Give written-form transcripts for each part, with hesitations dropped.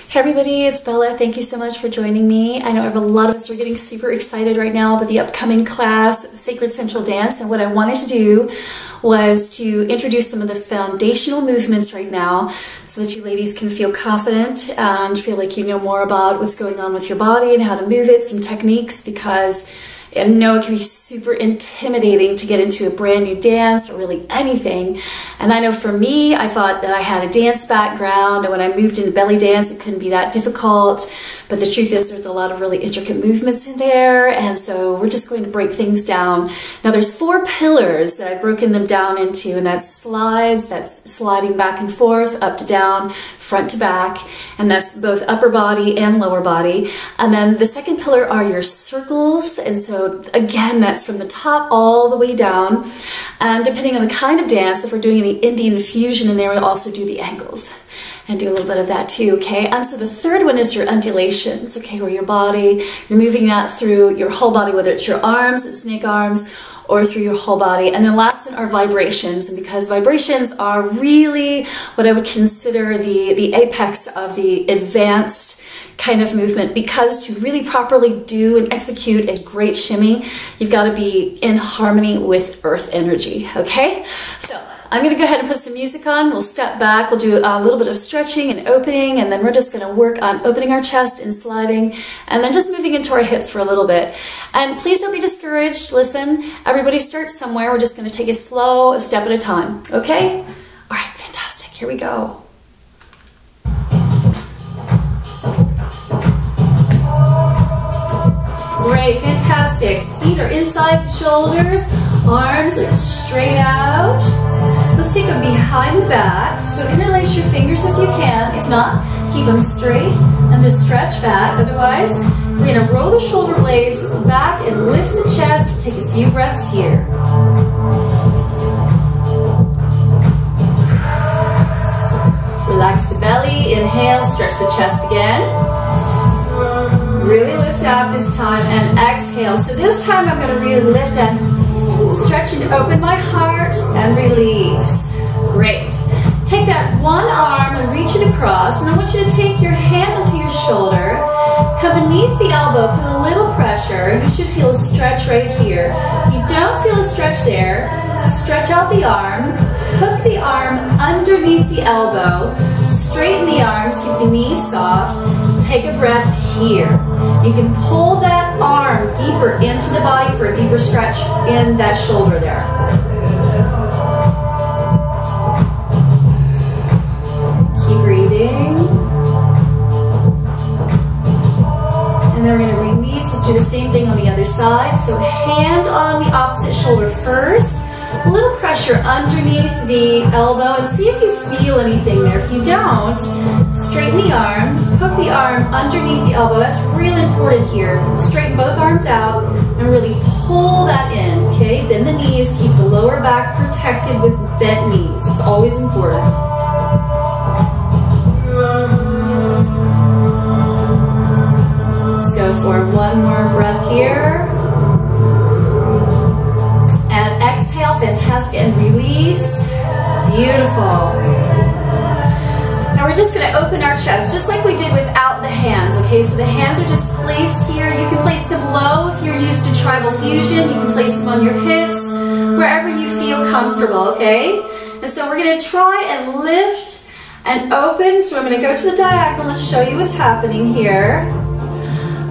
Hey everybody, it's Bella. Thank you so much for joining me. I know a lot of us are getting super excited right now about the upcoming class, Sacred Sensual Dance, and what I wanted to do was to introduce some of the foundational movements right now so that you ladies can feel confident and feel like you know more about what's going on with your body and how to move it, some techniques, because I know it can be super intimidating to get into a brand new dance or really anything. And I know for me, I thought that I had a dance background, and when I moved into belly dance, it couldn't be that difficult. But the truth is there's a lot of really intricate movements in there, and so we're just going to break things down. Now there's 4 pillars that I've broken them down into, and that's slides, that's sliding back and forth, up to down, front to back, and that's both upper body and lower body. And then the second pillar are your circles, and so again, that's from the top all the way down. And depending on the kind of dance, if we're doing any Indian fusion in there, we'll also do the ankles and do a little bit of that too, okay? And so the third one is your undulations, okay, where your body, you're moving that through your whole body, whether it's your arms, snake arms, or through your whole body. And then last one are vibrations, and because vibrations are really what I would consider the apex of the advanced kind of movement, because to really properly do and execute a great shimmy, you've got to be in harmony with earth energy, okay? So I'm going to go ahead and put some music on. We'll step back, we'll do a little bit of stretching and opening, and then we're just going to work on opening our chest and sliding, and then just moving into our hips for a little bit. And please don't be discouraged. Listen, everybody starts somewhere. We're just going to take it slow, a step at a time, okay? All right, fantastic. Here we go. Great, fantastic. Feet are inside the shoulders, arms are straight out. Let's take them behind the back. So interlace your fingers if you can. If not, keep them straight and just stretch back. Otherwise, we're going to roll the shoulder blades back and lift the chest. Take a few breaths here. Relax the belly. Inhale, stretch the chest again. Really lift out this time and exhale. So this time I'm going to really lift and stretch and open my heart and release. Great. Take that one arm and reach it across, and I want you to take your hand onto your shoulder, come beneath the elbow, put a little pressure. You should feel a stretch right here. If you don't feel a stretch there, stretch out the arm, hook the arm underneath the elbow, straighten the arms, keep the knees soft, take a breath here. You can pull that arm deeper into the body for a deeper stretch in that shoulder there. Keep breathing. And then we're going to release. Let's do the same thing on the other side. So hand on the opposite shoulder first. A little pressure underneath the elbow, and see if you feel anything there. If you don't, straighten the arm, hook the arm underneath the elbow. That's really important here. Straighten both arms out and really pull that in, okay? Bend the knees, keep the lower back protected with bent knees. It's always important. Let's go for one more breath here. Fantastic, and release. Beautiful. Now we're just going to open our chest, just like we did without the hands, okay? So the hands are just placed here. You can place them low if you're used to tribal fusion. You can place them on your hips, wherever you feel comfortable, okay? And so we're going to try and lift and open. So I'm going to go to the diagonal and show you what's happening here.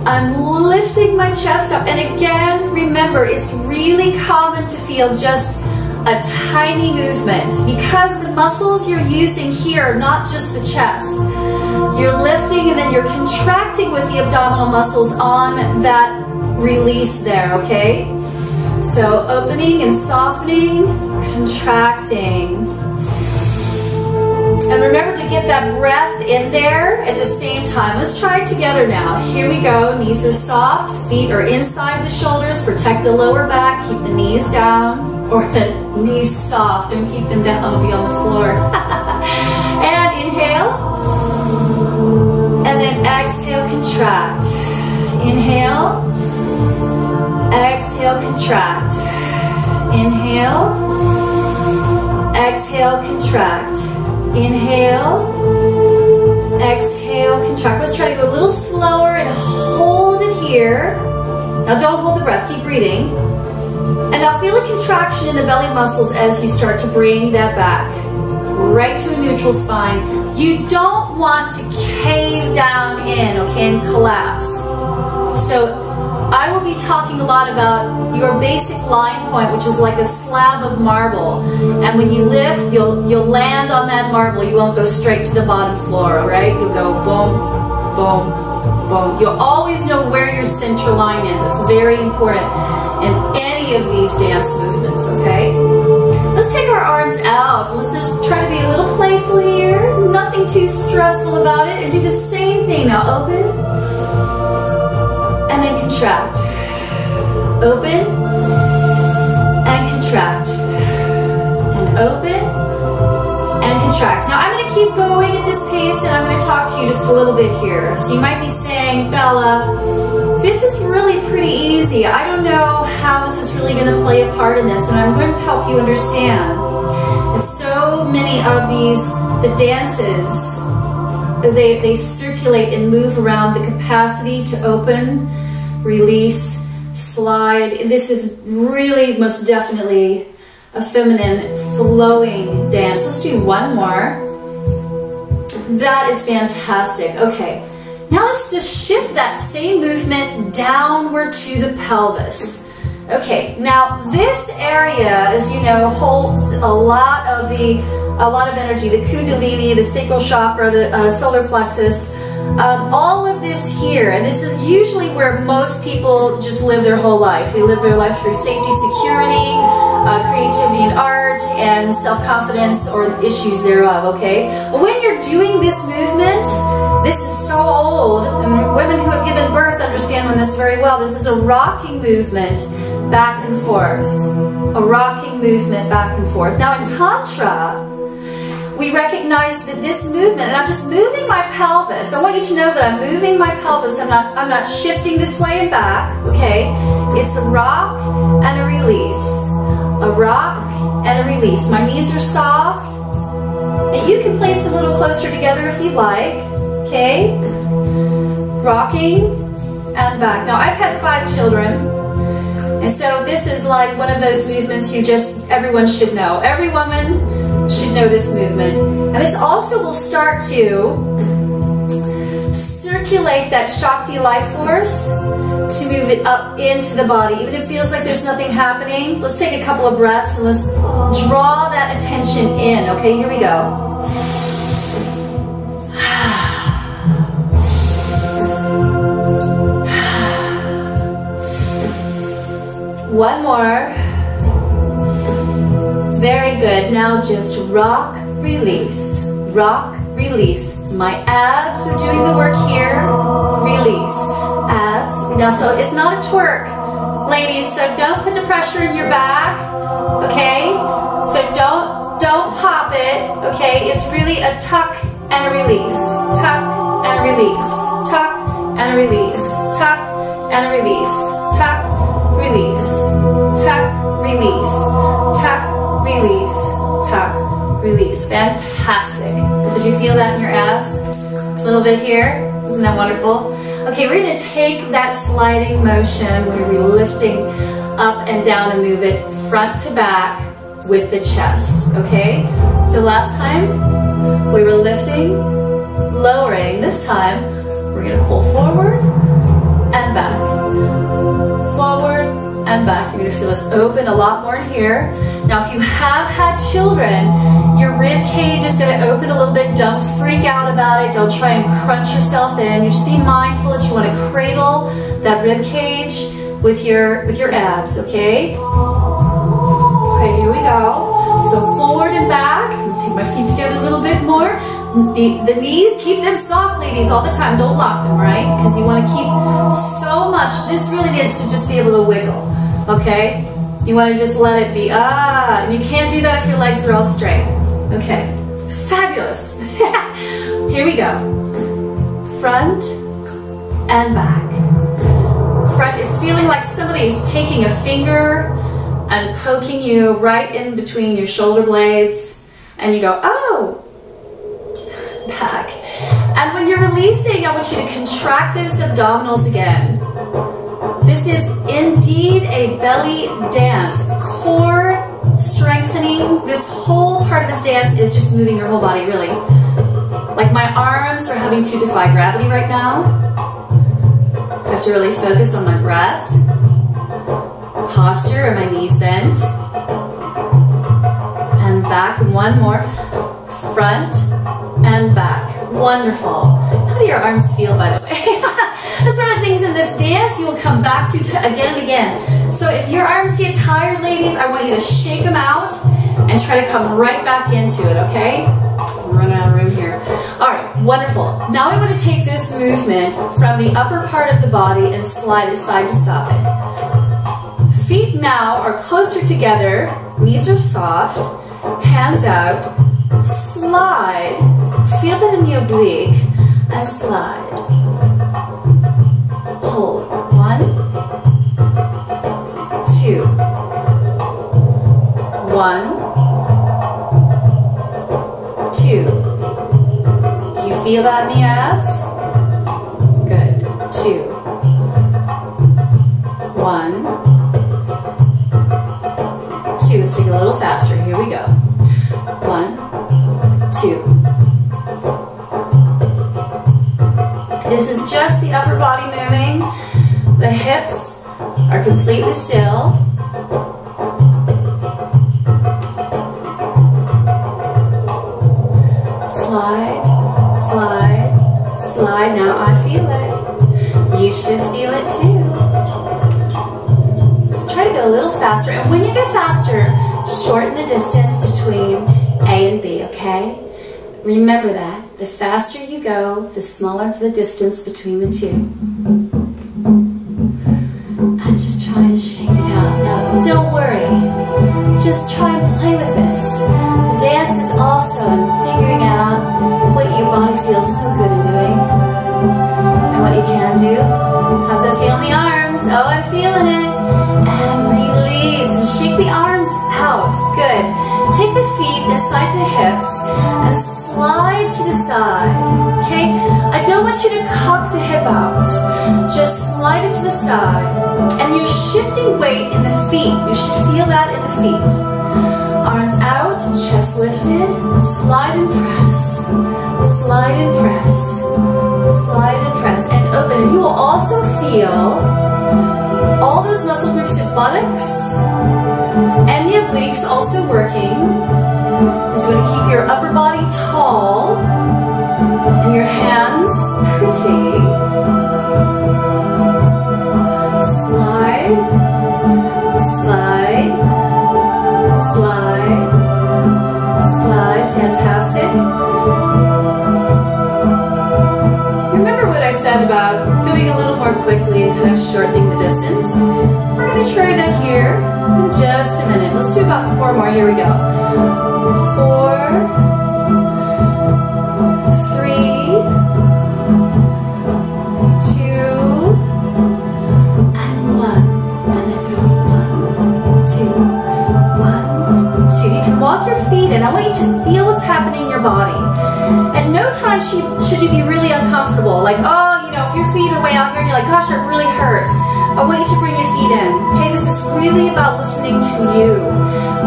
I'm lifting my chest up, and again, remember, it's really common to feel just a tiny movement because the muscles you're using here are not just the chest. You're lifting and then you're contracting with the abdominal muscles on that release there, okay? So opening and softening, contracting. And remember to get that breath in there at the same time. Let's try it together now. Here we go. Knees are soft. Feet are inside the shoulders. Protect the lower back. Keep the knees down. Or the knees soft. Don't keep them down. They'll be on the floor. And inhale. And then exhale, contract. Inhale. Exhale, contract. Inhale. Exhale, contract. Inhale, exhale, contract. here. Now don't hold the breath, keep breathing. And now feel a contraction in the belly muscles as you start to bring that back. Right to a neutral spine. You don't want to cave down in, okay, and collapse. So I will be talking a lot about your basic line point, which is like a slab of marble. And when you lift, you'll land on that marble. You won't go straight to the bottom floor, all right? You'll go boom, boom, boom. You'll always know where your center line is. It's very important in any of these dance movements, okay? Let's take our arms out. Let's just try to be a little playful here. Nothing too stressful about it. And do the same thing. Now open. And then contract. Open. And contract. And open. And contract. Now I'm going to keep going at this pace and I'm going to talk to you just a little bit here. So you might be saying, Bella, this is really pretty easy. I don't know how this is really going to play a part in this, and I'm going to help you understand. So many of the dances, they circulate and move around the capacity to open, release, slide. This is really most definitely a feminine flowing dance. Let's do one more. That is fantastic. Okay. Now let's just shift that same movement downward to the pelvis. Okay, now this area, as you know, holds a lot of energy. The kundalini, the sacral chakra, the solar plexus, all of this here. And this is usually where most people just live their whole life. They live their life through safety, security, creativity and art, and self-confidence or issues thereof, okay? But when you're doing this movement, this is so old, and women who have given birth understand this very well. This is a rocking movement back and forth. A rocking movement back and forth. Now in Tantra, we recognize that this movement, and I'm just moving my pelvis. I want you to know that I'm moving my pelvis. I'm not shifting this way and back, okay? It's a rock and a release. A rock and a release. My knees are soft. And you can place them a little closer together if you'd like. Okay? Rocking and back. Now I've had 5 children. And so this is like one of those movements everyone should know. Every woman should know this movement. And this also will start to circulate that Shakti life force to move it up into the body. Even if it feels like there's nothing happening, let's take a couple of breaths and let's draw that attention in. Okay, here we go. One more. Very good. Now just rock, release. Rock, release. My abs are doing the work here. Release. Abs. Now, so it's not a twerk, ladies, so don't put the pressure in your back, okay? So don't pop it, okay? It's really a tuck and a release. Tuck and a release. Tuck and a release. Tuck and a release. Tuck, release. Tuck, release. Tuck, release. Tuck, release. Fantastic. Did you feel that in your abs? A little bit here. Isn't that wonderful? Okay, we're going to take that sliding motion where we're lifting up and down and move it front to back with the chest, okay? So last time we were lifting, lowering. This time we're going to pull forward and back. Forward and back. You're going to feel us open a lot more here. Now if you have had children, your rib cage is going to open a little bit. Don't freak out about it. Don't try and crunch yourself in. You just be mindful that you want to cradle that rib cage with your abs, okay? Okay, here we go. So forward and back. Take my feet together a little bit more. The knees, keep them soft, ladies, all the time. Don't lock them, right? Because you want to keep so much. This really needs to just be able to wiggle, okay? You want to just let it be, and you can't do that if your legs are all straight. Okay, fabulous. Here we go. Front and back. Front, it's feeling like somebody's taking a finger and poking you right in between your shoulder blades, and you go, oh, back. And when you're releasing, I want you to contract those abdominals again. This is indeed a belly dance. Core strengthening. This whole part of this dance is just moving your whole body, really. Like my arms are having to defy gravity right now. I have to really focus on my breath. Posture, are my knees bent? And back, one more. Front and back. Wonderful. How do your arms feel, by the way? That's one of the things in this dance you will come back to again and again. So if your arms get tired, ladies, I want you to shake them out and try to come right back into it, okay? I'm running out of room here. All right, wonderful. Now we want to take this movement from the upper part of the body and slide it side to side. Feet now are closer together, knees are soft, hands out, slide, feel that in the oblique, and slide. Hold, 1, 2, 1, 2. You feel that in the abs? Good, 2, 1, 2. Let's take it a little faster, here we go. 1, 2. This is just the upper body moving. The hips are completely still. Slide, slide, slide. Now I feel it. You should feel it too. Let's try to go a little faster. And when you go faster, shorten the distance between A and B, okay? Remember that. The faster you go, the smaller the distance between the two. I'm just trying to shake it out. Now, don't worry. Just try and play with this. The dance is also in figuring out what your body feels so good in doing and what you can do. How's it feel in the arms? Oh, I'm feeling it. And release and shake the arms out. Good. Take the feet inside the hips and slide to the side, okay? I don't want you to cock the hip out. Just slide it to the side. And you're shifting weight in the feet. You should feel that in the feet. Arms out, chest lifted. Slide and press. Slide and press. Slide and press. And open. And you will also feel all those muscle groups in buttocks and the obliques also working. So you want to keep your upper body tall and your hands pretty. Slide, slide, slide, slide. Fantastic. Remember what I said about going a little more quickly and kind of shortening the distance? We're going to try that here in just a minute. Let's do about 4 more. Here we go. 4, 3, 2, and 1. And then go 1, 2, 1, 2. You can walk your feet in. I want you to feel what's happening in your body. At no time should you be really uncomfortable. Like, oh, you know, if your feet are way out here and you're like, gosh, it really hurts. I want you to bring your feet in. Okay, this is really about listening to you.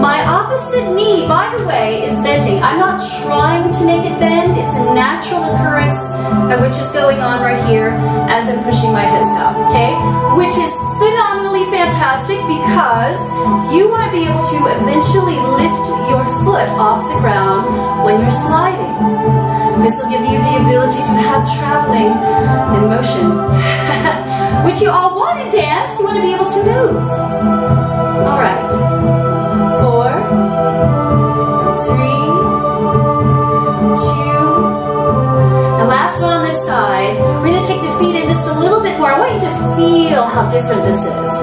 My opposite knee, by the way, is bending. I'm not trying to make it bend. It's a natural occurrence which is going on right here as I'm pushing my hips out, okay? Which is phenomenally fantastic because you want to be able to eventually lift your foot off the ground when you're sliding. This will give you the ability to have traveling in motion, which you all want in dance. You want to be able to move. All right. 4, 3, 2, and last one on this side. We're going to take the feet in just a little bit more. I want you to feel how different this is.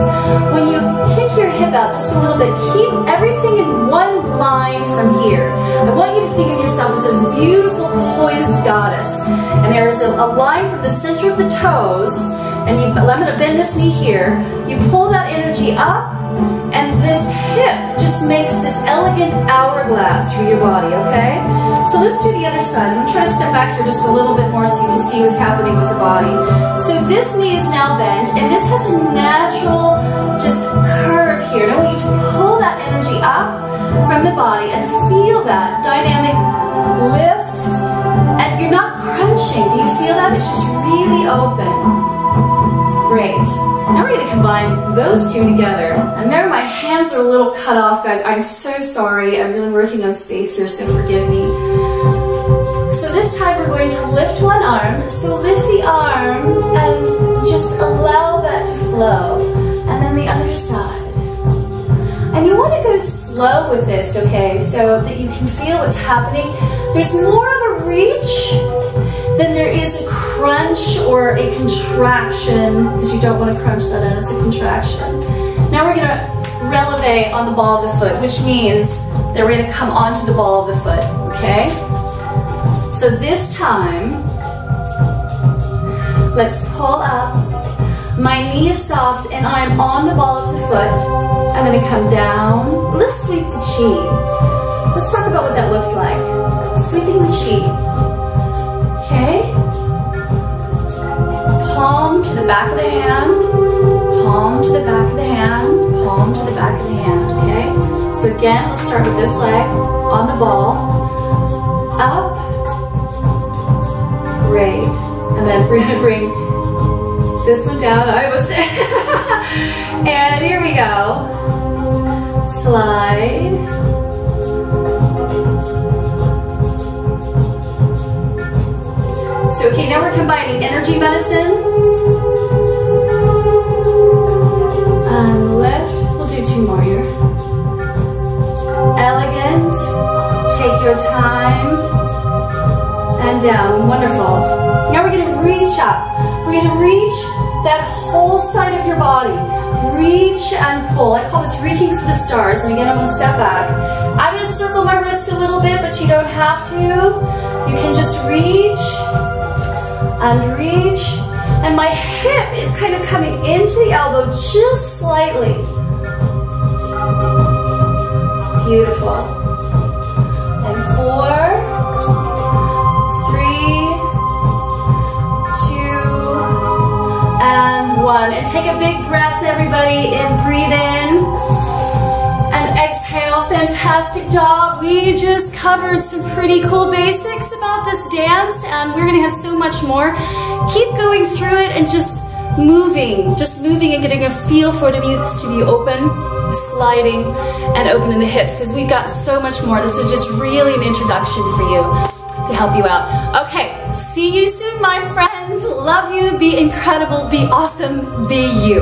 When you kick your hip out just a little bit, keep everything in one line from here. I want you to think of yourself as this beautiful poised goddess. And there's a line from the center of the toes and I'm going to bend this knee here. You pull that energy up, and this hip just makes this elegant hourglass through your body, okay? So let's do the other side. I'm going to try to step back here just a little bit more so you can see what's happening with the body. So this knee is now bent, and this has a natural just curve here. And I want you to pull that energy up from the body and feel that dynamic lift. And you're not crunching. Do you feel that? It's just really open. Great. Now we're going to combine those two together. And there my hands are a little cut off, guys. I'm so sorry. I'm really working on space here, so forgive me. So this time we're going to lift one arm. So lift the arm and just allow that to flow. And then the other side. And you want to go slow with this, okay? So that you can feel what's happening. There's more of a reach than there is a crunch or a contraction, because you don't want to crunch that in, it's a contraction. Now we're going to releve on the ball of the foot, which means that we're going to come onto the ball of the foot, okay? So this time, let's pull up. My knee is soft and I'm on the ball of the foot. I'm going to come down. Let's sweep the chi. Let's talk about what that looks like. Sweeping the chi. Okay? Palm to the back of the hand, palm to the back of the hand, palm to the back of the hand, okay? So again, let's start with this leg on the ball, up, great, and then we're gonna bring this one down, I almost said, and here we go, slide, so okay, now we're combining energy medicine and lift. We'll do two more here. Elegant, take your time, and down, wonderful. Now we're gonna reach up. We're gonna reach that whole side of your body. Reach and pull. I call this reaching for the stars, and again, I'm gonna step back. I'm gonna circle my wrist a little bit, but you don't have to. You can just reach, and reach, and my hip is kind of coming into the elbow just slightly. Beautiful. And 4, 3, 2, and 1. And take a big breath, everybody, and breathe in. And exhale. Fantastic job. We just covered some pretty cool basics about this dance, and we're gonna have so much more. Keep going through it and just moving and getting a feel for what it means to be open, sliding, and opening the hips, because we've got so much more. This is just really an introduction for you to help you out. Okay, see you soon, my friends. Love you. Be incredible. Be awesome. Be you.